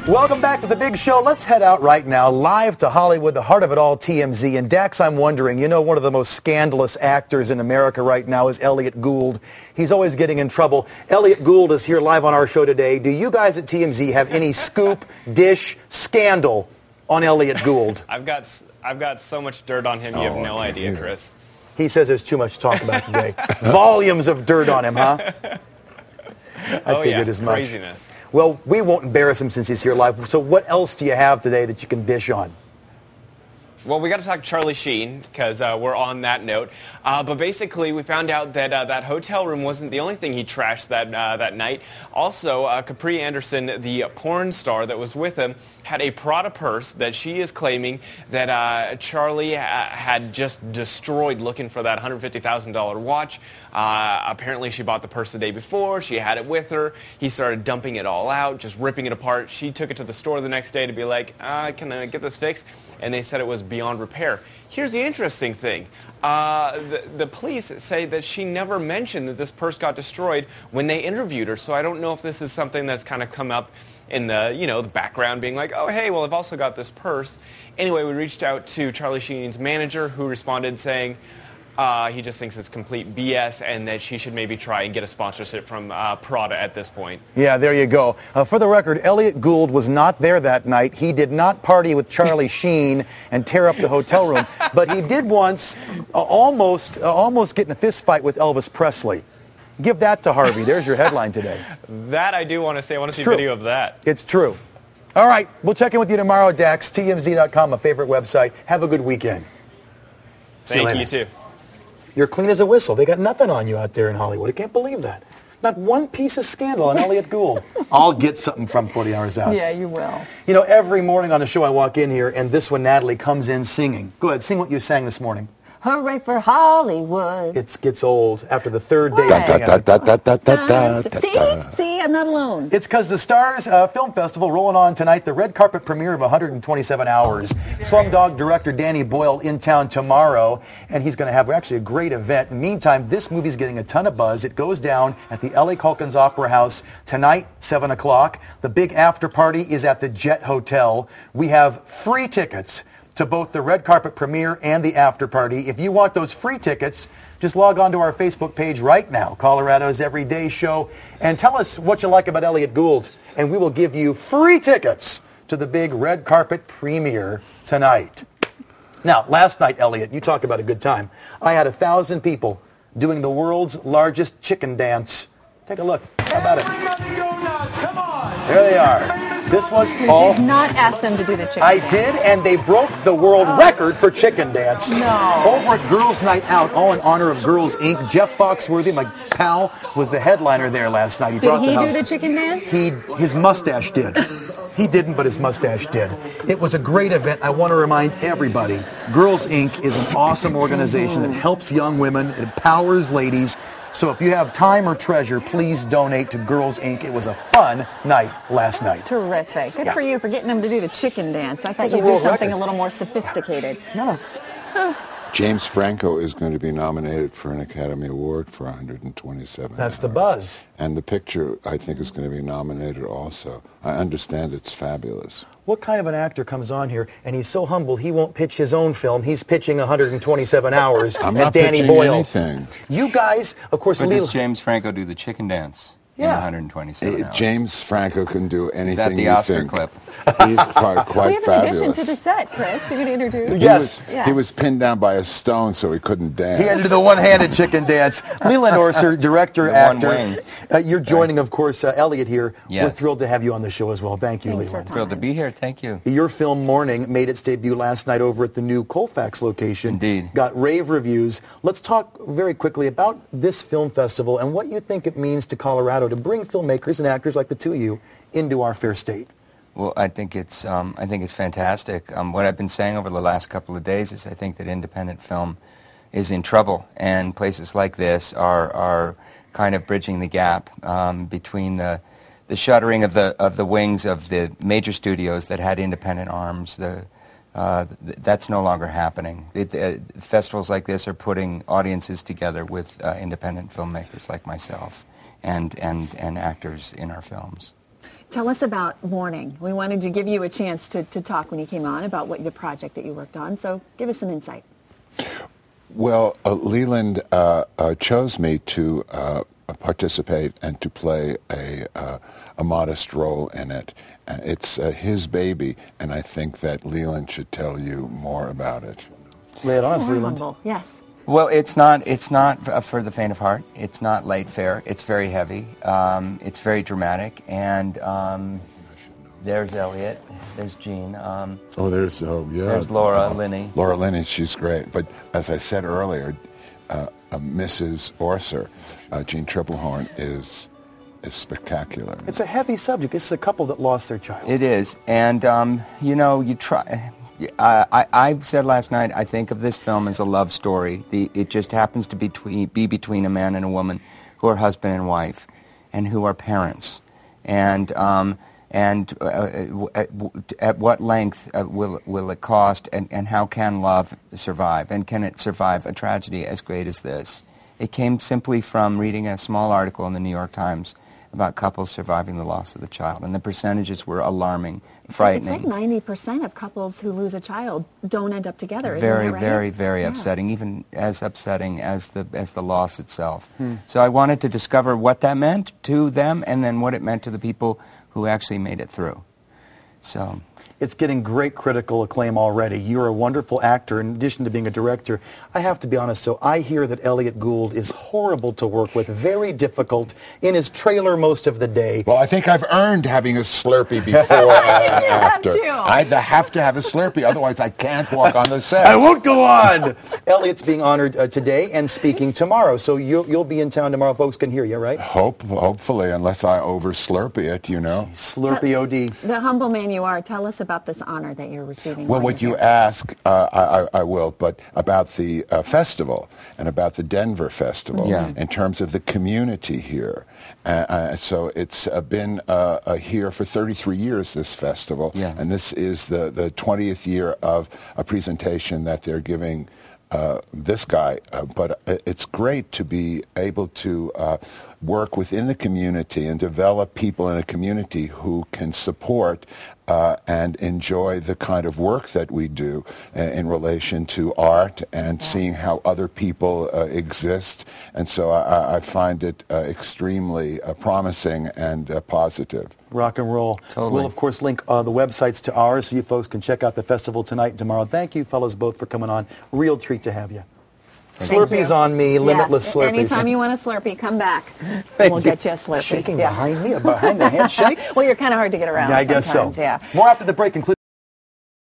Welcome back to the big show. Let's head out right now, live to Hollywood, the heart of it all, TMZ. And Dax, I'm wondering, you know, one of the most scandalous actors in America right now is Elliot Gould. He's always getting in trouble. Elliot Gould is here live on our show today. Do you guys at TMZ have any scoop, dish, scandal on Elliot Gould? I've got so much dirt on him, you have no idea, Chris. He says there's too much to talk about today. Volumes of dirt on him, huh? I figured as much. Craziness. Well, we won't embarrass him since he's here live. So what else do you have today that you can dish on? Well, we got to talk Charlie Sheen because we're on that note. But basically, we found out that that hotel room wasn't the only thing he trashed that night. Also, Capri Anderson, the porn star that was with him, had a Prada purse that she is claiming that Charlie had just destroyed looking for that $150,000 watch. Apparently, she bought the purse the day before. She had it with her. He started dumping it all out, just ripping it apart. She took it to the store the next day to be like, can I get this fixed? And they said it was beyond repair. Here's the interesting thing. The police say that she never mentioned that this purse got destroyed when they interviewed her, so I don't know if this is something that's kind of come up in the, the background being like, oh, hey, well, I've also got this purse. Anyway, we reached out to Charlie Sheen's manager, who responded saying he just thinks it's complete BS and that she should maybe try and get a sponsorship from Prada at this point. Yeah, there you go. For the record, Elliot Gould was not there that night. He did not party with Charlie Sheen and tear up the hotel room, but he did once almost get in a fist fight with Elvis Presley. Give that to Harvey. There's your headline today. That I do want to see. I want to see true. video of that. It's true. All right, we'll check in with you tomorrow, Dax. TMZ.com, my favorite website. Have a good weekend. Thank you, too. You're clean as a whistle. They got nothing on you out there in Hollywood. I can't believe that. Not one piece of scandal on Elliot Gould. I'll get something from 40 Hours Out. Yeah, you will. You know, every morning on the show I walk in here, and this one, Natalie, comes in singing. Go ahead, sing what you sang this morning. Hooray for Hollywood. It gets old after the third day of singing. See, I'm not alone. It's because the Stars Film Festival rolling on tonight, the red carpet premiere of 127 Hours. Slumdog director Danny Boyle in town tomorrow, and he's going to have actually a great event. In the meantime, this movie's getting a ton of buzz. It goes down at the L.A. Culkin's Opera House tonight, 7 o'clock. The big after party is at the Jet Hotel. We have free tickets to both the red carpet premiere and the after party. If you want those free tickets, just log on to our Facebook page right now, Colorado's Everyday Show, and tell us what you like about Elliot Gould, and we will give you free tickets to the big red carpet premiere tonight. Now, last night, Elliot, you talk about a good time. I had 1,000 people doing the world's largest chicken dance. Take a look. How about it? Come on. There they are. This was all... You did not ask them to do the chicken I dance. did, and they broke the world record for chicken dance. No. Over at Girls Night Out, all in honor of Girls Inc., Jeff Foxworthy, my pal, was the headliner there last night. Did he do the chicken dance? His mustache did. He didn't, but his mustache did. It was a great event. I want to remind everybody, Girls Inc. is an awesome organization that helps young women, it empowers ladies. So if you have time or treasure, please donate to Girls Inc. It was a fun night last night. Terrific. Good for you for getting them to do the chicken dance. I thought It's a you'd do world something record. a little more sophisticated. No. James Franco is going to be nominated for an Academy Award for 127 That's the hours. buzz. And the picture, I think, is going to be nominated also. I understand it's fabulous. What kind of an actor comes on here and he's so humble he won't pitch his own film? He's pitching 127 Hours I'm at not Danny pitching Boyle. anything. You guys, of course, But Lila. does James Franco do the chicken dance in Yeah. 127 hours? James Franco can do anything Is that the you Oscar think. clip? He's quite We have an addition fabulous. to the set, Chris. You're going to introduce. Yes. He was pinned down by a stone, so he couldn't dance. He had to do the one-handed chicken dance. Leland Orser, director, The one actor. wing. You're joining, of course, Elliot here. Yes. We're thrilled to have you on the show as well. Thank you, Thanks for Leland. coming. Thrilled to be here. Thank you. Your film Morning made its debut last night over at the new Colfax location. Indeed. Got rave reviews. Let's talk very quickly about this film festival and what you think it means to Colorado to bring filmmakers and actors like the two of you into our fair state. Well, I think it's fantastic. What I've been saying over the last couple of days is I think that independent film is in trouble, and places like this are kind of bridging the gap between the shuttering of the wings of the major studios that had independent arms. That's no longer happening. Festivals like this are putting audiences together with independent filmmakers like myself and actors in our films. Tell us about Morning. We wanted to give you a chance to talk when you came on about what the project that you worked on, so give us some insight. Well, Leland chose me to participate and to play a modest role in it. It's his baby, and I think that Leland should tell you more about it. Lay it on us, More Leland. humble. Yes. Well, it's not for the faint of heart. It's not light fare. It's very heavy. It's very dramatic, and there's Elliot. There's Jean. There's Laura Linney. Laura Linney, she's great. But as I said earlier, Mrs. Orser, Jean Triplehorn, is spectacular. It's a heavy subject. This is a couple that lost their child. It is, and you try. I've said last night, I think of this film as a love story. It just happens to be between a man and a woman who are husband and wife, and who are parents, and at what length will it cost, and how can love survive, and can it survive a tragedy as great as this? It came simply from reading a small article in the New York Times about couples surviving the loss of the child, and the percentages were alarming, frightening. It's like 90% of couples who lose a child don't end up together. Very, isn't that right? very, very upsetting, even as upsetting as the loss itself. So I wanted to discover what that meant to them, and then what it meant to the people who actually made it through. So It's getting great critical acclaim already. You're a wonderful actor in addition to being a director. I have to be honest, so I hear that Elliot Gould is horrible to work with, very difficult, in his trailer most of the day. Well, I think I've earned having a Slurpee before and after. I have to have a Slurpee, otherwise I can't walk on the set. I won't go on! Elliot's being honored today and speaking tomorrow, so you'll be in town tomorrow. Folks can hear you, right? Hopefully, unless I over Slurpee it, you know. Slurpee OD. The humble man you are, tell us about this honor that you're receiving. Well, what you ask, I will, but about the festival and about the Denver Festival in terms of the community here. So it's been here for 33 years, this festival, and this is the 20th year of a presentation that they're giving this guy. But it's great to be able to work within the community and develop people in a community who can support and enjoy the kind of work that we do in relation to art and seeing how other people exist. And so I find it extremely promising and positive. Rock and roll. Totally. We'll, of course, link the websites to ours so you folks can check out the festival tonight and tomorrow. Thank you, fellas, both for coming on. Real treat to have you. Slurpees on me, limitless Slurpees. Anytime you want a Slurpee, come back. And we'll get you a Slurpee. Shaking behind me, behind the handshake? Well, you're kind of hard to get around. Yeah, I guess so. Yeah. More after the break, including